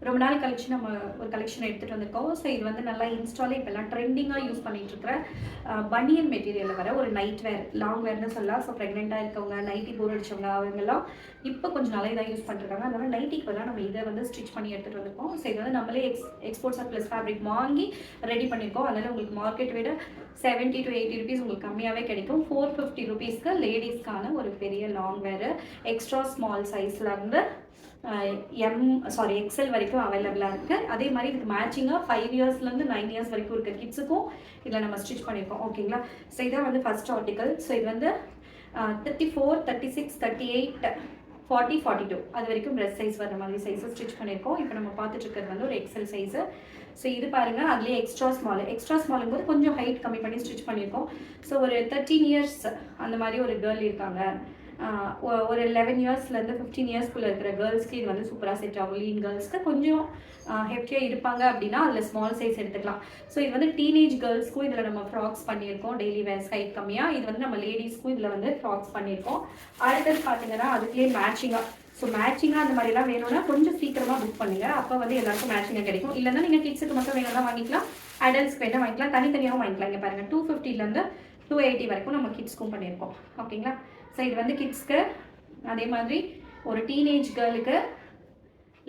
ரொம்ப நாள் கழிச்சு நம்ம ஒரு கலெக்ஷன் எடுத்துகிட்டு வந்திருக்கோம். ஸோ இது வந்து நல்லா இன்ஸ்டாலே இப்போல்லாம் ட்ரெண்டிங்காக யூஸ் பண்ணிட்டு இருக்கிற பனியன் மெட்டீரியலில் வர ஒரு நைட் வேர், லாங் வேர்னு சொல்லலாம். ஸோ ப்ரெக்னெண்ட்டாக இருக்கவங்க, நைட்டி போர் அடிச்சவங்க அவங்கெல்லாம் இப்போ கொஞ்சம் நாளே இதாக யூஸ் பண்ணிருக்காங்க. அதனால நைட்டிக்கு பதிலாக நம்ம இதை வந்து ஸ்டிச் பண்ணி எடுத்துகிட்டு வந்திருக்கோம். ஸோ இது வந்து நம்மளே எக்ஸ்போர்ட்ஸ் ஆஃப் ப்ளஸ் ஃபேப்ரிக் வாங்கி ரெடி பண்ணியிருக்கோம். அதனால் உங்களுக்கு மார்க்கெட் விட 70 to 80 rupees உங்களுக்கு கம்மியாகவே கிடைக்கும். 450 rupeesக்கு லேடிஸ்க்கான ஒரு பெரிய லாங் வேர் எக்ஸ்ட்ரா ஸ்மால் சைஸ்லேருந்து எக்ஸல் வரைக்கும் அவைலபிளாக இருக்குது. அதே மாதிரி இதுக்கு மேட்சிங்காக 5 இயர்ஸ்லேருந்து 9 இயர்ஸ் வரைக்கும் இருக்க கிட்ஸுக்கும் இதில் நம்ம ஸ்டிச் பண்ணியிருக்கோம். ஓகேங்களா? ஸோ இதான் வந்து ஃபர்ஸ்ட் ஆர்டிக்கல். ஸோ இது வந்து 34, 36, 38, 40, 42 அது வரைக்கும் ப்ரெஸ் சைஸ் வர மாதிரி சைஸை ஸ்டிச் பண்ணியிருக்கோம். இப்போ நம்ம பார்த்துட்டு இருக்கிறது வந்து ஒரு எக்ஸல் சைஸு. ஸோ இது பாருங்கள், அதுலேயே எக்ஸ்ட்ரா ஸ்மாலுங்கும் போது கொஞ்சம் ஹைட் கம்மி பண்ணி ஸ்டிச் பண்ணியிருக்கோம். ஸோ ஒரு 13 இயர்ஸ் அந்த மாதிரி ஒரு கேர்ள் இருக்காங்க, ஒரு 11 இயர்ஸ்லேருந்து 15 இயர்ஸ்க்குள்ளே இருக்கிற கேர்ள்ஸ்க்கு இது வந்து சூப்பராக செட் ஆகும். லீன் கேர்ள்ஸ்க்கு கொஞ்சம் ஹெப்டியாக இருப்பாங்க அப்படின்னா அதில் ஸ்மால் சைஸ் எடுத்துக்கலாம். ஸோ இது வந்து டீனேஜ் கேர்ள்ஸ்க்கும் இதில் நம்ம ஃப்ராக்ஸ் பண்ணியிருக்கோம். டெய்லி வேர்ஸ் ஹைட் கம்மியாக இது வந்து நம்ம லேடிஸ்க்கும் இதில் வந்து ஃப்ராக்ஸ் பண்ணியிருக்கோம். அடுத்தது பார்த்தீங்கன்னா அதுலேயே மேட்சிங்காக, ஸோ மேட்சிங்காக அந்த மாதிரிலாம் வேணும்னா கொஞ்சம் சீக்கிரமாக புக் பண்ணுங்கள். அப்போ வந்து எல்லாருக்கும் மேட்சிங்காக கிடைக்கும். இல்லைன்னா நீங்கள் கிட்ஸுக்கு மட்டும் வேணும்னா வாங்கிக்கலாம், அடல்ட்ஸ்க்கு வேணால் வாங்கிக்கலாம், தனித்தனியாகவும் வாங்கிக்கலாம். இங்கே பாருங்கள் 250லேருந்து 280 வரைக்கும் நம்ம கிட்ஸ்க்கும் பண்ணியிருக்கோம். ஓகேங்களா? ஸோ இது வந்து கிட்ஸ்க்கு, அதே மாதிரி ஒரு டீனேஜ் கேர்ளுக்கு,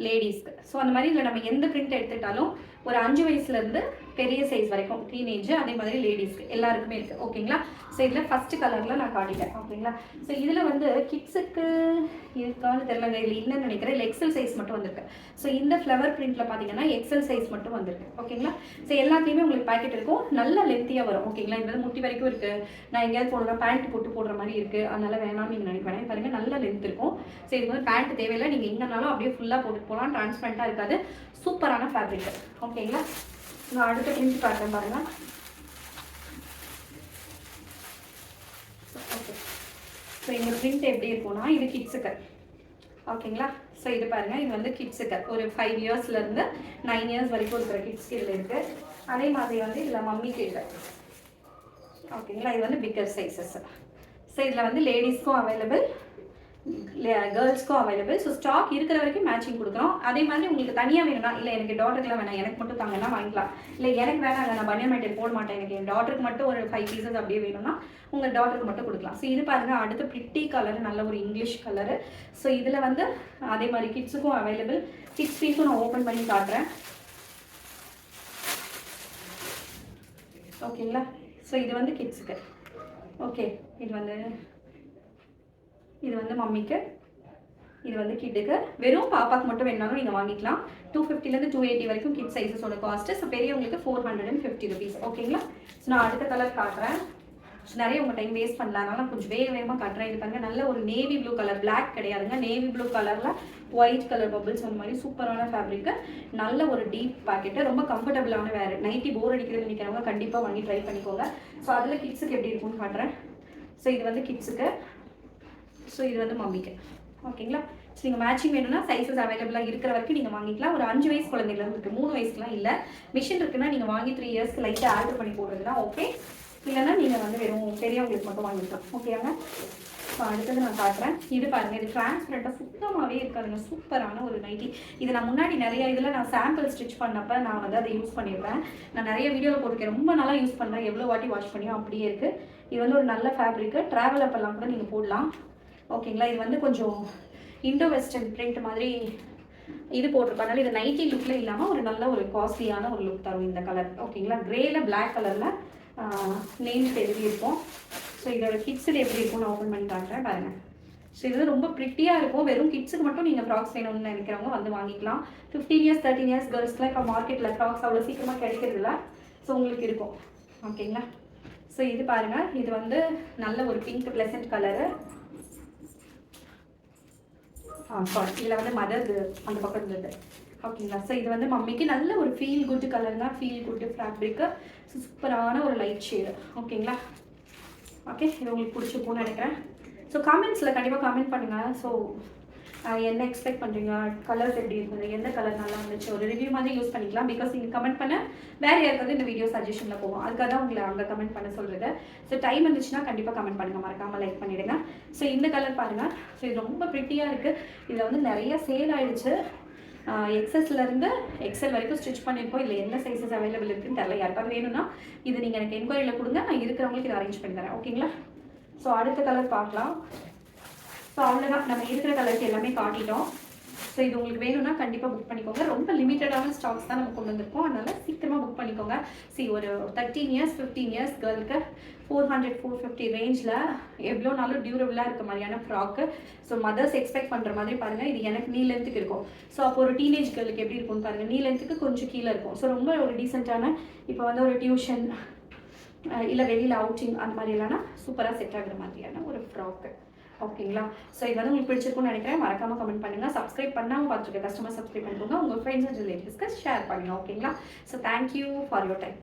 லேடிஸ்க்கு. ஸோ அந்த மாதிரி இதில் நம்ம எந்த பிரிண்ட் எடுத்துக்கிட்டாலும் ஒரு 5 வயசுலேருந்து பெரிய சைஸ் வரைக்கும் டீனேஜ், அதே மாதிரி லேடிஸ்க்கு எல்லாருக்குமே இருக்குது. ஓகேங்களா? ஸோ இதில் ஃபஸ்ட்டு கலரில் நான் காட்டிட்டேன். ஓகேங்களா? ஸோ இதில் வந்து கிட்ஸுக்கு இருக்கான்னு தெரியலங்க, இதில் இல்லைன்னு நினைக்கிறேன். இல்லை எக்ஸல் சைஸ் மட்டும் வந்திருக்கு. ஸோ இந்த ஃப்ளவர் பிரிண்ட்டில் பார்த்தீங்கன்னா எக்ஸல் சைஸ் மட்டும் வந்திருக்கு. ஓகேங்களா? ஸோ எல்லாத்தையுமே உங்களுக்கு பேக்கெட் இருக்கும், நல்ல லென்த்தியாக வரும். ஓகேங்களா? இது வந்து முட்டி வரைக்கும் இருக்குது. நான் எங்கேயாவது போடுறேன் பேண்ட் போட்டு போடுற மாதிரி இருக்குது, அதனால் வேணாம்னு நீங்கள் நினைக்கிறேன். பாருங்கள், நல்ல லென்த் இருக்கும். ஸோ இது வந்து பேண்ட் தேவையில்லை, நீங்கள் எங்கேனாலும் அப்படியே ஃபுல்லாக போட்டு போகலாம். டிரான்ஸ்பரண்ட்டாக இருக்காது, சூப்பரான ஃபேப்ரிக். ஓகேங்களா? நான் அடுத்த பிரிண்ட் காட்டுறேன் பாருங்கள். ஓகே, ஸோ இந்த பிரிண்ட் எப்படி இருக்கும்னா இது கிட்ஸுக்கு. ஓகேங்களா? ஸோ இது பாருங்கள், இது வந்து கிட்ஸுக்கு ஒரு 5 இயர்ஸ்லேருந்து 9 இயர்ஸ் வரைக்கும் இருக்கிற கிட்ஸ்க்கு இதில் இருக்குது. அதே மாதிரி வந்து இதில் மம்மிக்கு இருக்குது. ஓகேங்களா? இது வந்து பிக்கர் சைஸஸ். ஸோ இதில் வந்து லேடிஸ்க்கும் அவைலபிள், கேர்ள்ஸ்க்கும் அவைலபிள். ஸோ ஸ்டாக் இருக்கிற வரைக்கும் மேட்சிங் கொடுக்குறோம். அதே மாதிரி உங்களுக்கு தனியாக வேணும்னா, இல்லை எனக்கு டாட்டருக்குலாம் வேணாம், எனக்கு மட்டும் தாங்கன்னா வாங்கிக்கலாம். இல்லை எனக்கு வேணாங்க, நான் பனியன் மெட்டீரியல் போட மாட்டேன், எனக்கு என் டாட்டருக்கு மட்டும் ஒரு 5 பீசஸ் அப்படியே வேணும்னா உங்கள் டாட்டருக்கு மட்டும் கொடுக்கலாம். ஸோ இது பாருங்கள், அடுத்து பிரிட்டி கலர், நல்ல ஒரு இங்கிலீஷ் கலரு. ஸோ இதில் வந்து அதே மாதிரி கிட்ஸுக்கும் அவைலபிள். கிட்ஸ் பீஸும் நான் ஓப்பன் பண்ணி காட்டுறேன். ஓகேங்களா? ஸோ இது வந்து கிட்ஸுக்கு. ஓகே, இது வந்து மம்மிக்கு, இது வந்து கிட்டுக்கு. வெறும் பாப்பாக்கு மட்டும் வேணாலும் நீங்கள் வாங்கிக்கலாம். 250லேருந்து 280 வரைக்கும் கிட் சைஸஸோட காஸ்ட்டு. ஸோ பெரியவங்களுக்கு 450 rupees. ஓகேங்களா? ஸோ நான் அடுத்த கலர் காட்டுறேன். ஸோ நிறைய உங்கள் டைம் வேஸ்ட் பண்ணலாம், அதனால கொஞ்சம் வேகமாக காட்டுறேன். இது பாருங்க, நல்ல ஒரு நேவி ப்ளூ கலர், பிளாக் கிடையாதுங்க, நேவி ப்ளூ கலரில் ஒயிட் கலர் பபிள்ஸ் அந்த மாதிரி சூப்பரான ஃபேப்ரிக்கு. நல்ல ஒரு டீப் பாக்கெட்டு, ரொம்ப கம்ஃபர்டபுளான வேறு. நைட்டி போர் அடிக்கிறது நினைக்கிறவங்க கண்டிப்பாக வாங்கி ட்ரை பண்ணிக்கோங்க. ஸோ அதில் கிட்ஸுக்கு எப்படி இருக்கும்னு காட்டுறேன். ஸோ இது வந்து கிட்ஸுக்கு, ஸோ இது வந்து மம்மிக்கு. ஓகேங்களா? ஸோ நீங்கள் மேட்சிங் வேணும்னா சைஸஸ் அவைலபிளாக இருக்கிற வரைக்கும் நீங்கள் வாங்கிக்கலாம். ஒரு 5 வயசு குழந்தைகளும் இருக்குது, 3 வயசுலாம் இல்லை. மிஷின் இருக்குன்னா நீங்கள் வாங்கி 3 இயர்ஸ்க்கு லைட்டாக ஆல்டர் பண்ணி போடுறதுனா ஓகே. இல்லைன்னா நீங்கள் வந்து வெறும் பெரியவங்களுக்கு மட்டும் வாங்கிக்கலாம். ஓகேங்க? ஸோ அடுத்தது நான் காட்டுறேன். இது பாருங்கள், இது டிரான்ஸ்பரண்ட்டாக சுத்தமாகவே இருக்காதுங்க, சூப்பரான ஒரு நைட்டி. இது நான் முன்னாடி நிறைய இதில் நான் சாம்பிள் ஸ்டிச் பண்ணப்போ நான் வந்து அதை யூஸ் பண்ணியிருப்பேன். நான் நிறைய வீடியோவில் போட்டிருக்கேன், ரொம்ப நல்லா யூஸ் பண்ணுறேன், எவ்வளோ வாட்டி வாஷ் பண்ணியும் அப்படியே இருக்குது. இது வந்து ஒரு நல்ல ஃபேப்ரிக்கு, ட்ராவல் அப்பெல்லாம் கூட நீங்கள் போடலாம். ஓகேங்களா? இது வந்து கொஞ்சம் இண்டோ வெஸ்டர்ன் பிரிண்ட் மாதிரி இது போட்டிருக்கனால இது நைட்டி லுக்கில் இல்லாமல் ஒரு நல்ல ஒரு காஸ்ட்லியான ஒரு லுக் தரும் இந்த கலர். ஓகேங்களா? கிரேல பிளாக் கலரில் நேம்ஸ் எழுதியிருப்போம். ஸோ இதோட கிட்ஸில் எப்படி இருக்கும் நான் ஓப்பன் பண்ணி காட்டுறேன் பாருங்கள். ஸோ இது ரொம்ப ப்ரிட்டியாக இருக்கும். வெறும் கிட்ஸுக்கு மட்டும் நீங்கள் ஃப்ராக்ஸ் வேணும்னு நினைக்கிறவங்க வந்து வாங்கிக்கலாம். 15 இயர்ஸ் 13 இயர்ஸ் கேர்ள்ஸ்க்குலாம் இப்போ மார்க்கெட்டில் ஃப்ராக்ஸ் அவ்வளோ சீக்கிரமாக கிடைக்கிறதில்ல. ஸோ உங்களுக்கு இருக்கும். ஓகேங்களா? ஸோ இது பாருங்கள், இது வந்து நல்ல ஒரு பிங்க் ப்ளசன்ட் கலரு. சாரி, இதில் வந்து மதர் அந்த பக்கம் இருந்தது. ஓகேங்களா? ஸோ இது வந்து மம்மிக்கு நல்ல ஒரு ஃபீல் குட் கலர் தான், ஃபீல் குட் ஃபேப்ரிக்கு, சூப்பரான ஒரு லைட் ஷேடு. ஓகேங்களா? ஓகே, இது உங்களுக்கு பிடிச்சிருக்கும்னு நினைக்கிறேன். ஸோ கமெண்ட்ஸில் கண்டிப்பாக கமெண்ட் பண்ணுங்கள். ஸோ என்ன எக்ஸ்பெக்ட் பண்ணுறீங்க, கலர்ஸ் எப்படி இருந்தது, எந்த கலர் நல்லா இருந்துச்சு, ஒரு ரிவ்யூ மாதிரி யூஸ் பண்ணிக்கலாம். பிகாஸ் நீங்கள் கமெண்ட் பண்ண வேறு யாருக்காவது இந்த வீடியோ சஜஷனில் போகும், அதுக்காக தான் உங்களை அங்கே கமெண்ட் பண்ண சொல்கிறது. ஸோ டைம் இருந்துச்சுன்னா கண்டிப்பாக கமெண்ட் பண்ணுங்கள், மறக்காமல் லைக் பண்ணிவிடுங்க. ஸோ இந்த கலர் பாருங்கள். ஸோ இது ரொம்ப ப்ரிட்டியாக இருக்குது. இதில் வந்து நிறைய சேல் ஆகிடுச்சு. எக்ஸஸ்லேருந்து எக்ஸல் வரைக்கும் ஸ்டிச் பண்ணியிருக்கோம். இதில் என்ன சைஸஸ் அவைலபிள் இருக்குன்னு தெரியல. யாருக்காவது வேணும்னா இது நீங்கள் எனக்கு என்கொயரியில் கொடுங்க, நான் இருக்கிறவங்களுக்கு இதை அரேஞ்ச் பண்ணி தரேன். ஓகேங்களா? ஸோ அடுத்த கலர் பார்க்கலாம். ஸோ அவ்வளோதான், நம்ம இருக்கிற கலருக்கு எல்லாமே காட்டிட்டோம். ஸோ இது உங்களுக்கு வேணும்னா கண்டிப்பாக புக் பண்ணிக்கோங்க. ரொம்ப லிமிட்டடான ஸ்டாக்ஸ் தான் நம்ம கொண்டு வந்திருக்கோம், அதனால் சீக்கிரமாக புக் பண்ணிக்கோங்க. ஒரு 13 இயர்ஸ் 15 இயர்ஸ் கேர்ளுக்கு 400-450 ரேஞ்சில் எவ்வளோ நாளும் டியூரபிளாக இருக்க மாதிரியான ஃப்ராக்கு. ஸோ மதர்ஸ் எக்ஸ்பெக்ட் பண்ணுற மாதிரி பாருங்கள். இது எனக்கு நீ லென்த்துக்கு இருக்கும். ஸோ அப்போ ஒரு டீனேஜ் கேர்ளுக்கு எப்படி இருக்கும்னு பாருங்கள். நீ லென்த்துக்கு கொஞ்சம் கீழே இருக்கும். ஸோ ரொம்ப ஒரு டீசெண்டான, இப்போ வந்து ஒரு டியூஷன் இல்லை வெளியில் அவுட்டிங் அந்த மாதிரி இல்லைனா சூப்பராக செட் ஆகுற மாதிரியான ஒரு ஃப்ராக்கு. ஓகேங்களா? ஸோ இது வந்து உங்களுக்கு பிடிச்சிருக்கும்னு நினைக்கிறேன். மறக்காமல் கமெண்ட் பண்ணுங்கள். சப்ஸ்கிரைப் பண்ணாமல் பார்த்துருக்க கஸ்டமர் சப்ஸ்கிரைப் பண்ணிக்கோங்க. உங்கள் ஃப்ரெண்ட்ஸ் அண்ட் ரிலேட்டிவ்ஸ்க்கு ஷேர் பண்ணுங்கள். ஓகேங்களா? So thank you for your time.